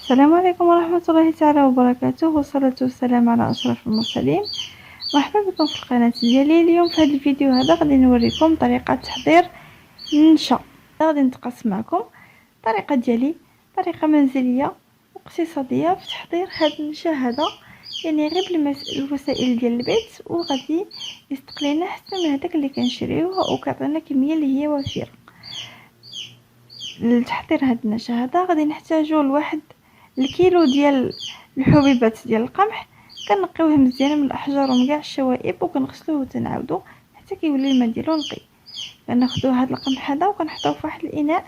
السلام عليكم ورحمة الله تعالى وبركاته، والصلاة والسلام على أشرف المرسلين. مرحبا بكم في القناة ديالي. اليوم في هذا الفيديو هذا غادي نوريكم طريقة تحضير النشا. غادي نتقاسم معكم الطريقة ديالي، طريقة منزلية واقتصادية في تحضير هذا النشا هذا، يعني غير بالوسائل ديال البيت، وغادي يستقلينا حتى من هذاك اللي كنشريوه وكيعطينا كمية اللي هي وفيرة. لتحضير هذا النشا هذا غادي نحتاجو لواحد الكيلو ديال الحبيبات ديال القمح. كنقيوه مزيان من الاحجار ومن كاع الشوائب، وكنغسلوه وتنعاودو حتى كيولي الماء ديالو نقي. كناخذوا هذا القمح هذا وكنحطوه في واحد الاناء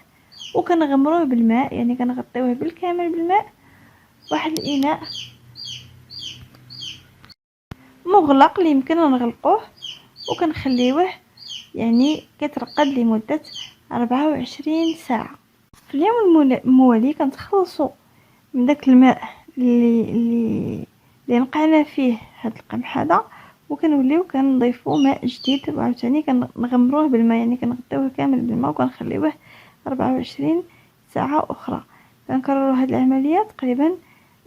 وكنغمروه بالماء، يعني كنغطيوه بالكامل بالماء، واحد الاناء مغلق اللي يمكننا نغلقوه، وكنخليوه يعني كيترقد لمده 24 ساعه. في اليوم الموالي كنتخلصوا من داك الماء اللي نقعنا فيه هاد القمح هذا، وكنوليو كنضيفوا ماء جديد، وعاوتاني كنغمروه بالماء، يعني كنغطيوه كامل بالماء وكنخليوه 24 ساعه اخرى. كنكرروا هاد العمليه تقريبا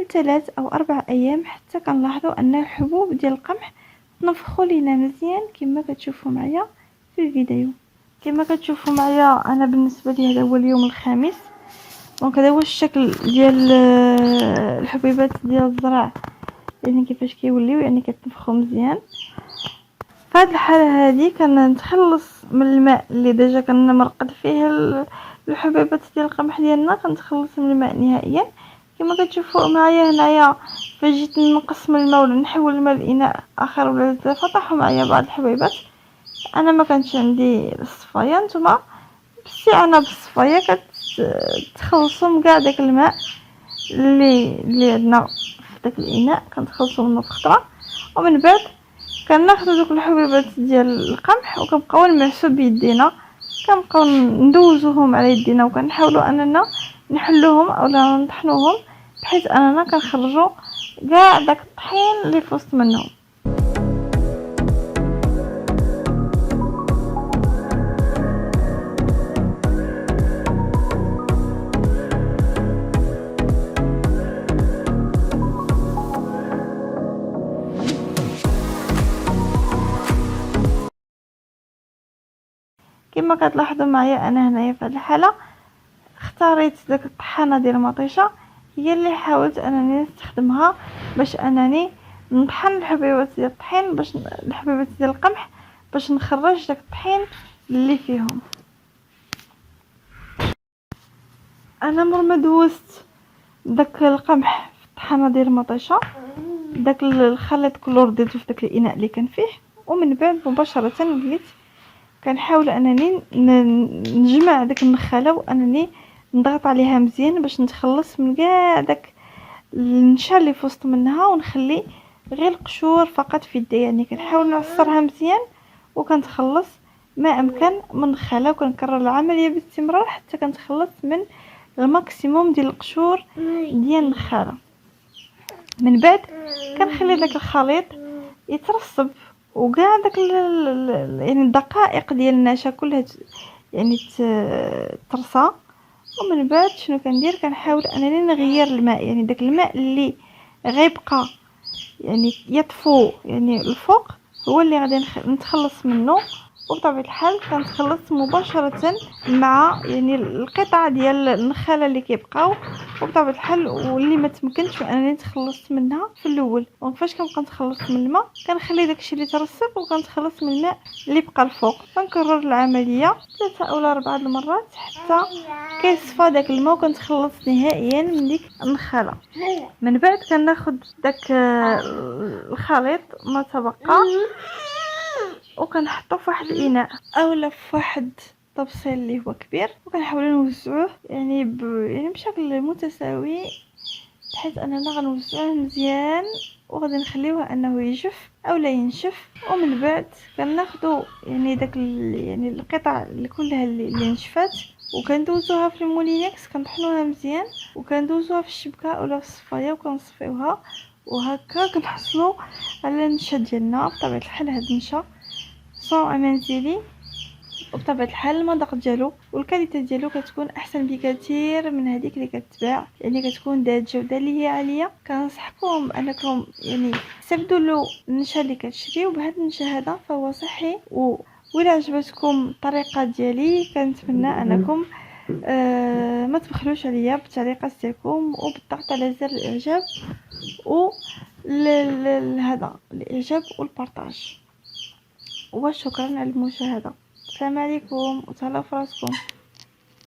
لثلاث او 4 ايام حتى كنلاحظوا ان الحبوب ديال القمح تنفخوا لينا مزيان كما كتشوفوا معايا في الفيديو. كما كتشوفوا معايا انا بالنسبه لي هذا هو اليوم الخامس. دونك هذا هو الشكل ديال الحبيبات ديال الزرع، يعني كيفاش كيوليو، يعني كتنفخوا مزيان. في هذه الحاله هذه كنتخلص من الماء اللي ديجا كنمرقد فيه الحبيبات ديال القمح ديالنا، كنتخلص من الماء نهائيا. كما كتشوفوا معايا هنايا فاش جيت نقص من الماء ولا نحول الماء لاناء اخر ولا زافه، طاحوا معايا بعض الحبيبات. انا ما كانش عندي الصفايه، نتوما باستعانه بالصفايه كتخلصوا من كاع داك الماء اللي عندنا في داك الاناء، كنتخلصوا منه بخطره. ومن بعد كناخذوا دوك الحبيبات ديال القمح وكنبقاو نمعسو بيدينا، كنبقاو ندوزوهم على يدينا، وكنحاولوا اننا نحلوهم اولا نطحنوهم بحيث اننا كنخرجوا كاع داك الطحين اللي في وسط منهم. كما كتلاحظوا معايا انا هنايا في هذه الحاله اختاريت داك الطحانه ديال المطيشه، هي اللي حاولت انني نستخدمها باش انني نطحن الحبيبات ديال الطحين، باش الحبيبات ديال القمح باش نخرج داك الطحين اللي فيهم. انا مور ما دوزت داك القمح في الطحانه ديال المطيشه، داك الخليط كله رديته في داك الاناء اللي كان فيه، ومن بعد مباشره وليت كنحاول انني نجمع داك النخاله وانني نضغط عليها مزيان باش نتخلص من كاع داك النشا اللي في وسط منها، ونخلي غير القشور فقط في يدي. يعني كنحاول نعصرها مزيان وكنتخلص ما امكن من النخاله، وكنكرر العمليه باستمرار حتى كنتخلص من الماكسيموم ديال القشور ديال النخاله. من بعد كنخلي داك الخليط يترسب، وكاع داك يعني الدقائق ديال النشا كلها يعني ترصى. ومن بعد شنو كندير؟ كنحاول انني نغير الماء، يعني داك الماء اللي غيبقى يعني يطفو يعني الفوق هو اللي غادي نتخلص منه. وبطبيعه الحال كنتخلص مباشره مع يعني القطع ديال النخاله اللي كيبقاو، وبطبيعه الحال واللي ما تمكنتش انني نتخلص منها في الاول. دونك فاش كنبقى نتخلص من الماء كنخلي داكشي اللي ترسب وكنتخلص من الماء اللي بقى الفوق. كنكرر العمليه 3 أو 4 المرات حتى كيصفى داك الماء وكنتخلص نهائيا من ديك النخاله. من بعد كناخذ داك الخليط ما تبقى وكنحطو في واحد الاناء اولا في واحد طبسيل اللي هو كبير، وكنحاولوا نوزعوه يعني يعني بشكل متساوي بحيث اننا غنوزعوه مزيان، وغادي نخليوه انه يجف اولا ينشف. ومن بعد كناخذوا يعني داك يعني القطع اللي كلها اللي نشفات وكندوزوها في المولينكس، كنطحنوها مزيان وكندوزوها في الشبكه اولا في الصفايه وكنصفيوها، وهكا كنحصلوا على النشا ديالنا. بطبيعه الحال هاد النشا صنع منزلي وبطبيعه الحال المذاق ديالو والكاليتي ديالو كتكون احسن بكثير من هذيك اللي كتباع، يعني كتكون ذات جوده اللي هي عاليه. كنصحكم انكم يعني تستبدلوا النشا اللي كتشريو بهذا النشا هذا، فهو صحي. وإلا عجبتكم الطريقه ديالي كنتمنى انكم ما تبخلوش عليا بالتعليقات ديالكم وبالضغط على زر الاعجاب و هذا الاعجاب والبارطاج. وشكرا على المشاهده. السلام عليكم وتهلاو فراسكم.